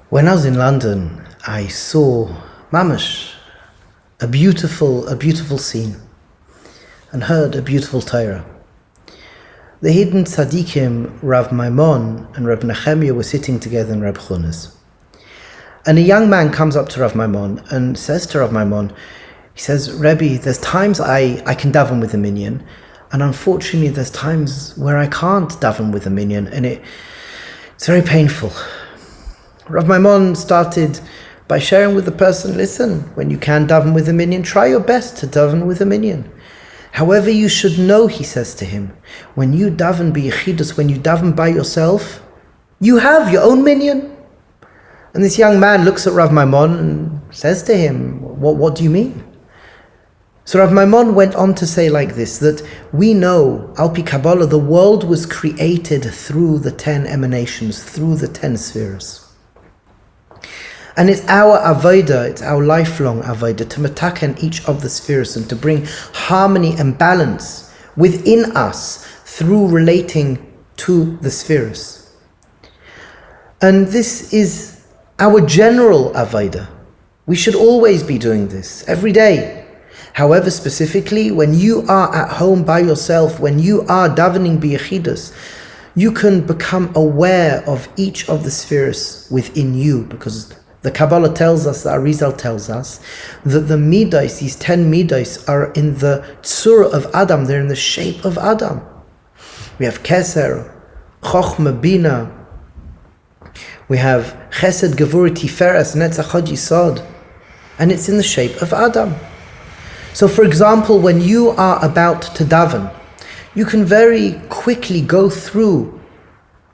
When I was in London, I saw mamash, a beautiful scene, and heard a beautiful Torah. The hidden tzaddikim, Rav Maimon and Rav Nehemiah, were sitting together in Rav Chunas. And a young man comes up to Rav Maimon and says to Rav Maimon, he says, Rebbe, there's times I can daven with a minyan, and unfortunately there's times where I can't daven with a minyan, and it's very painful. Rav Maimon started by sharing with the person, listen, when you can daven with a minyan, try your best to daven with a minyan. However, you should know, he says to him, when you daven b'yechidus, when you daven by yourself, you have your own minyan. And this young man looks at Rav Maimon and says to him, what do you mean? So Rav Maimon went on to say like this, that we know, Al Pi Kabbalah, the world was created through the 10 emanations, through the 10 spheres. And it's our avodah, it's our lifelong avodah, to mataken each of the spheres and to bring harmony and balance within us through relating to the spheres. And this is our general avodah. We should always be doing this, every day. However, specifically, when you are at home by yourself, when you are davening b'yechidus, you can become aware of each of the spheres within you, because the Kabbalah tells us, the Arizal tells us, that the midas, these 10 midas, are in the tzura of Adam, they're in the shape of Adam. We have Keser, Chochma, Bina, we have Chesed, Gevurah, Tiferes, Netzach, Hod, Yisod, and it's in the shape of Adam. So for example, when you are about to daven, you can very quickly go through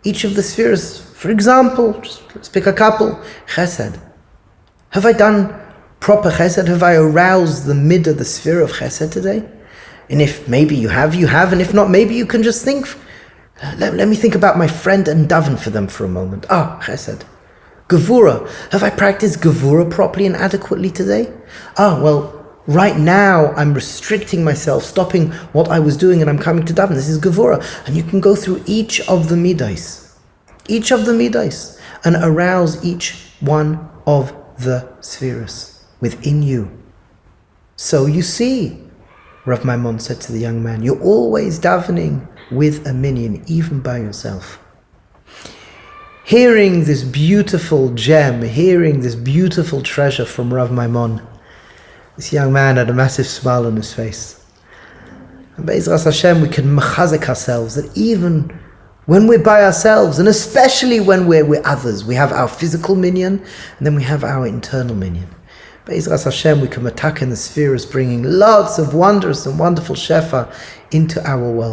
each of the spheres. For example, let's pick a couple. Chesed. Have I done proper chesed? Have I aroused the midah, the sphere of chesed today? And if maybe you have, and if not, maybe you can just think, let me think about my friend and daven for them for a moment. Chesed. Gevurah. Have I practiced Gevurah properly and adequately today? Right now I'm restricting myself, stopping what I was doing, and I'm coming to daven. This is Gevurah. And you can go through each of the midas, and arouse each one of the spheres within you. So you see, Rav Maimon said to the young man, you're always davening with a minyan, even by yourself. Hearing this beautiful gem, hearing this beautiful treasure from Rav Maimon, this young man had a massive smile on his face. And Be'ezras Hashem, we can mechazek ourselves that even when we're by ourselves, and especially when we're with others, we have our physical minyan, and then we have our internal minyan. Be'ezras Hashem, we can mataken the spheres, bringing lots of wondrous and wonderful shefa into our world.